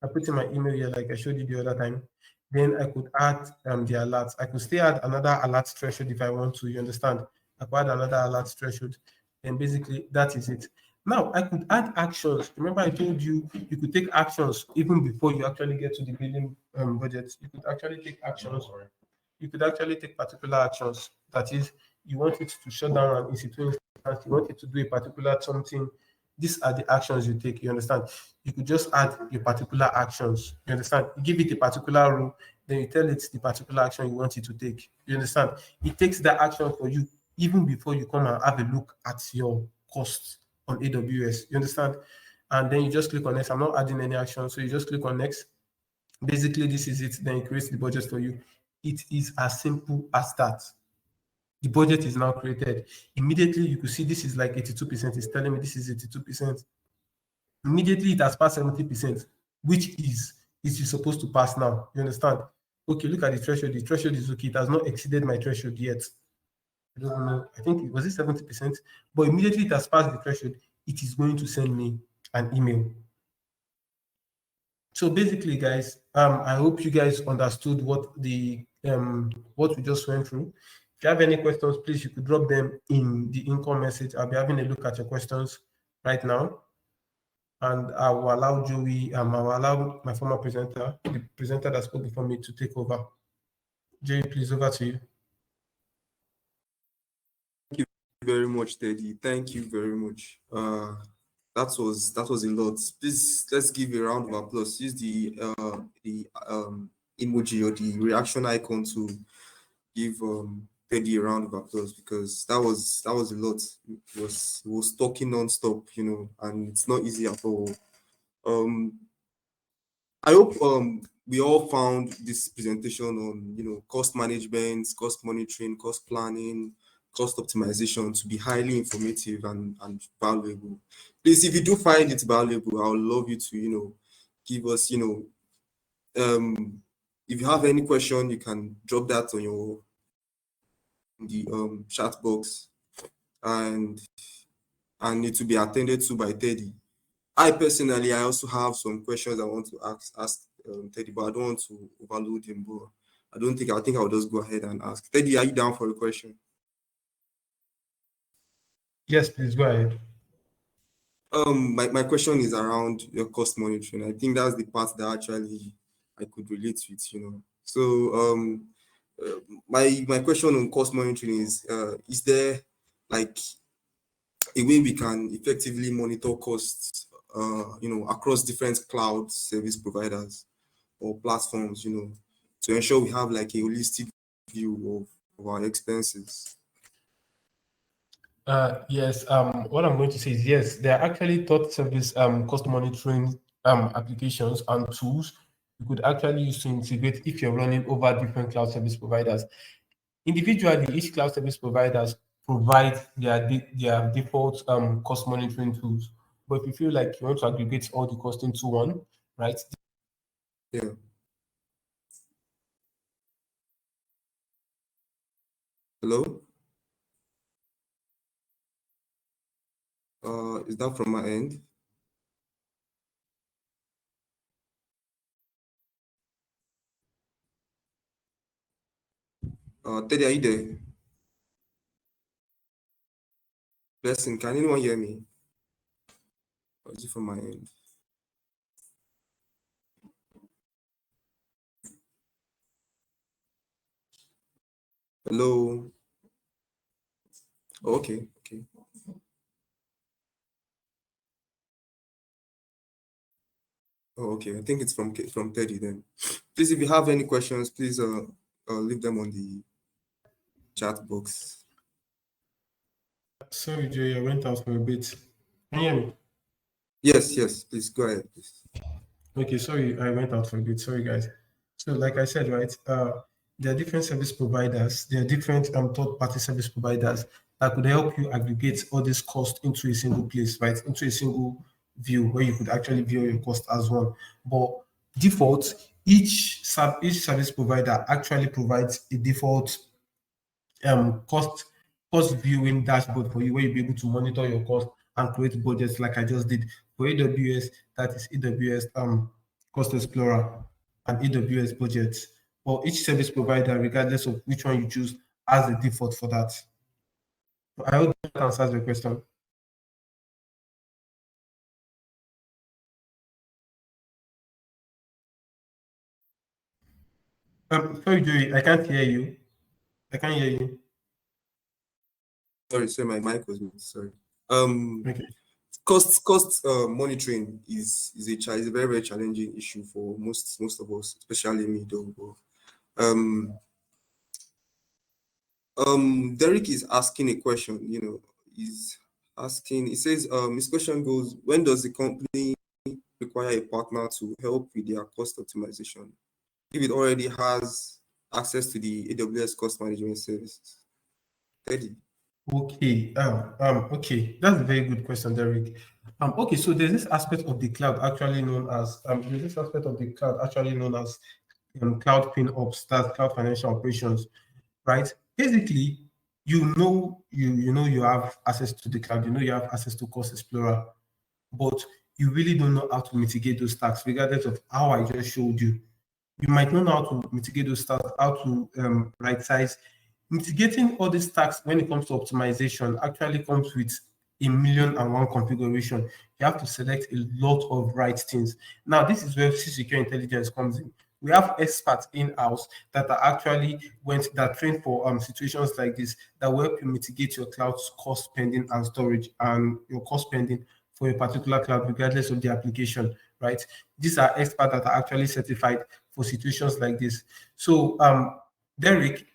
[SPEAKER 2] I put in my email here like I showed you the other time. Then I could add the alerts. I could still add another alert threshold if I want to, you understand? I could add another alert threshold. And basically that is it. Now I could add actions. Remember, I told you you could take actions even before you actually get to the billing budget. You could actually take actions. You could actually take particular actions. That is, you want it to shut down an institution, you want it to do a particular something. These are the actions you take. You understand? You could just add your particular actions. You understand? You give it a particular rule, then you tell it the particular action you want it to take. You understand? It takes that action for you even before you come and have a look at your costs on AWS. You understand? And then you just click on next. I'm not adding any action, so you just click on next. Basically, this is it. Then it creates the budget for you. It is as simple as that. The budget is now created. Immediately, you could see this is like 82%. It's telling me this is 82%. Immediately, it has passed 70%, which is it is supposed to pass now. You understand? Okay, look at the threshold. The threshold is okay. It has not exceeded my threshold yet. I don't know. I think it was it 70%, but immediately it has passed the threshold. It is going to send me an email. So basically, guys, I hope you guys understood what we just went through. If you have any questions, please you could drop them in the income message. I'll be having a look at your questions right now, and I will allow Joey. I will allow my former presenter, the presenter that spoke before me, to take over. Joey, please, over to you.
[SPEAKER 1] Thank you very much, Teddy. Thank you very much. That was a lot. Please let's give a round of applause. Use the emoji or the reaction icon to give Teddy a round of applause, because that was a lot. It was talking non-stop, and it's not easy at all. I hope we all found this presentation on cost management, cost monitoring, cost planning, cost optimization to be highly informative and valuable. Please, if you do find it valuable, I would love you to give us if you have any question, you can drop that on the chat box, and it will be attended to by Teddy. I personally, I also have some questions I want to ask Teddy, but I don't want to overload him. But I think I'll just go ahead and ask. Teddy, are you down for a question?
[SPEAKER 2] Yes, please go ahead.
[SPEAKER 1] My question is around your cost monitoring. I think that's the part that actually I could relate with. So my question on cost monitoring is there like a way we can effectively monitor costs across different cloud service providers or platforms, to ensure we have like a holistic view of our expenses?
[SPEAKER 2] Yes, what I'm going to say is yes, there are actually third service cost monitoring applications and tools you could actually use to integrate if you're running over different cloud service providers. Individually, each cloud service providers provide their default cost monitoring tools. But if you feel like you want to aggregate all the cost into one, right?
[SPEAKER 1] Yeah. Hello? Is that from my end? Teddy, are you there? Blessing, can anyone hear me? Or is it from my end? Hello? Okay. Oh, okay. I think it's from Teddy then. Please, if you have any questions, please leave them on the chat box.
[SPEAKER 2] Sorry, Joey, I went out for a bit. Can you hear me?
[SPEAKER 1] Yes, please go ahead, please.
[SPEAKER 2] Okay, sorry, I went out for a bit. Sorry, guys. So, like I said, right, there are different service providers. There are different third-party service providers that could help you aggregate all this cost into a single place, right, into a single view where you could actually view your cost as one. But default, each service provider actually provides a default cost viewing dashboard for you where you'll be able to monitor your cost and create budgets like I just did. For AWS, that is AWS Cost Explorer and AWS budgets. Or each service provider, regardless of which one you choose, has a default for that. I hope that answers your question. Sorry, Joey, I can't hear you. I can't hear you.
[SPEAKER 1] Sorry, my mic was muted. Sorry. Um,
[SPEAKER 2] Okay.
[SPEAKER 1] cost monitoring is a very very challenging issue for most of us, especially me though. But, Derek is asking a question. He's asking. He says, his question goes, when does the company require a partner to help with their cost optimization if it already has access to the AWS Cost Management services? Teddy.
[SPEAKER 2] Okay, that's a very good question, Derek. Okay, so there's this aspect of the cloud actually known as cloud FinOps, that's cloud financial operations, right? Basically, you have access to the cloud, you have access to Cost Explorer, but you really don't know how to mitigate those stacks, regardless of how I just showed you. You might not know how to mitigate those stacks, how to right size. Mitigating all these stacks when it comes to optimization actually comes with a million and one configuration. You have to select a lot of right things. Now, this is where secure intelligence comes in. We have experts in-house that are actually that trained for situations like this that will help you mitigate your cloud cost spending and storage and your cost spending for a particular cloud, regardless of the application, right? These are experts that are actually certified for situations like this. So, Derek,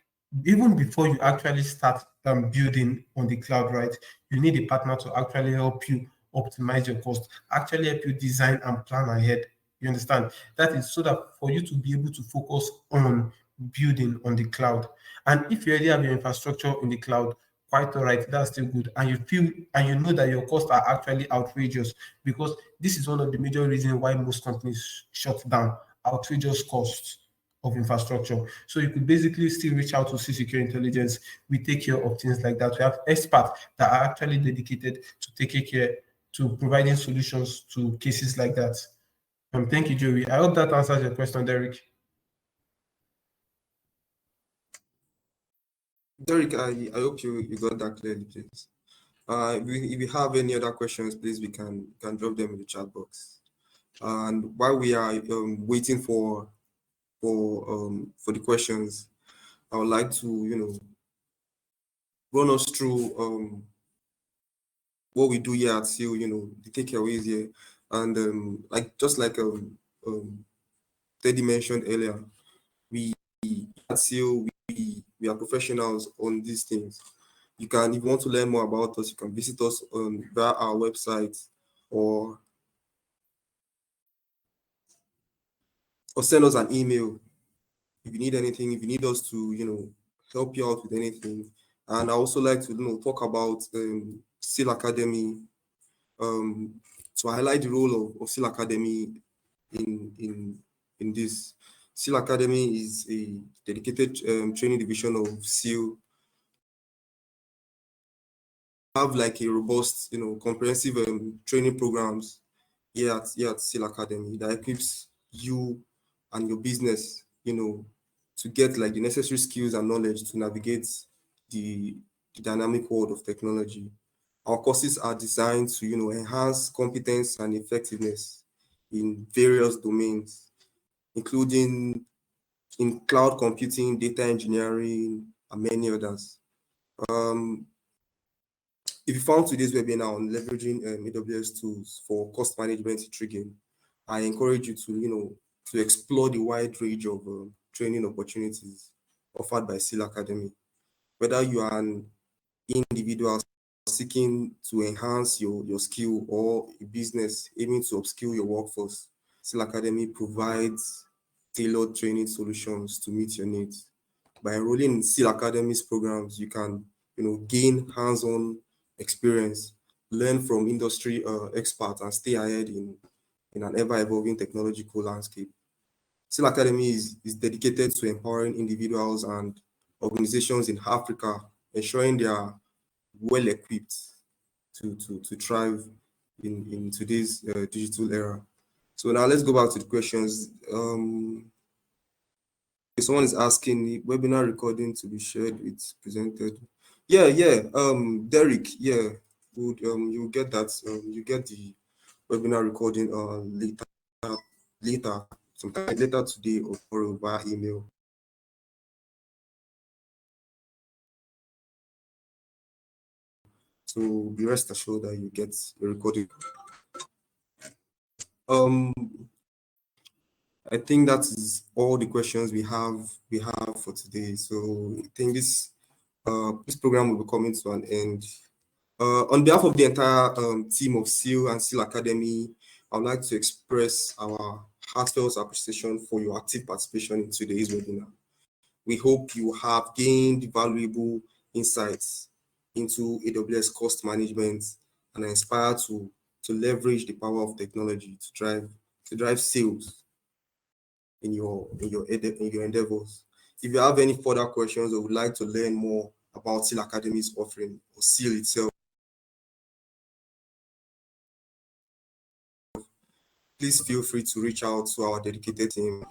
[SPEAKER 2] even before you actually start building on the cloud, right, you need a partner to actually help you optimize your cost, actually help you design and plan ahead. You understand? That is so that for you to be able to focus on building on the cloud. And if you already have your infrastructure in the cloud, quite all right, that's still good. And you feel and you know that your costs are actually outrageous, because this is one of the major reasons why most companies shut down: outrageous costs of infrastructure. So you could basically still reach out to secure intelligence. We take care of things like that. We have experts that are actually dedicated to taking care, to providing solutions to cases like that. Thank you, Joey. I hope that answers your question, Derek.
[SPEAKER 1] Derek, I hope you got that clearly, please. If you have any other questions, please, we can drop them in the chat box. And while we are waiting for the questions, I would like to run us through what we do here at SEAL, the takeaways here, and Teddy mentioned earlier, we at SEAL we are professionals on these things. If you want to learn more about us, you can visit us via our website, or send us an email if you need anything, if you need us to, help you out with anything. And I also like to, talk about SEAL Academy, to highlight the role of SEAL Academy in this. SEAL Academy is a dedicated training division of SEAL. Have like a robust, comprehensive training programs here at SEAL Academy that equips you and your business, to get like the necessary skills and knowledge to navigate the, the dynamic world of technology. Our courses are designed to, enhance competence and effectiveness in various domains, including in cloud computing, data engineering, and many others. Um, if you found today's webinar on leveraging AWS tools for cost management intriguing, I encourage you to, to explore the wide range of training opportunities offered by SEAL Academy. Whether you are an individual seeking to enhance your skill, or a business aiming to upskill your workforce, SEAL Academy provides tailored training solutions to meet your needs. By enrolling in SEAL Academy's programs, you can, gain hands-on experience, learn from industry experts, and stay ahead in an ever-evolving technological landscape. SEAL Academy is dedicated to empowering individuals and organizations in Africa, ensuring they are well equipped to thrive in today's digital era. So now let's go back to the questions. Someone is asking the webinar recording to be shared with presented. Yeah. Derek, yeah, you'll get that. You get the webinar recording later, sometime later today or tomorrow via email. So be rest assured that you get a recording. I think that is all the questions we have for today. So I think this program will be coming to an end. On behalf of the entire team of SEAL and SEAL Academy, I would like to express our heartfelt appreciation for your active participation in today's webinar. We hope you have gained valuable insights into AWS cost management and are inspired to leverage the power of technology to drive sales in your endeavors. If you have any further questions or would like to learn more about SEAL Academy's offering or SEAL itself, please feel free to reach out to our dedicated team.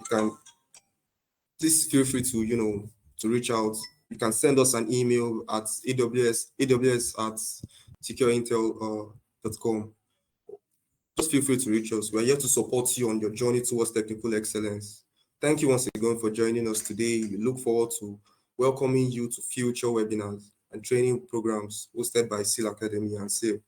[SPEAKER 1] Please feel free to to reach out. You can send us an email at aws@secureintel.com. Just feel free to reach us. We're here to support you on your journey towards technical excellence. Thank you once again for joining us today. We look forward to welcoming you to future webinars and training programs hosted by SEAL Academy and SEAL.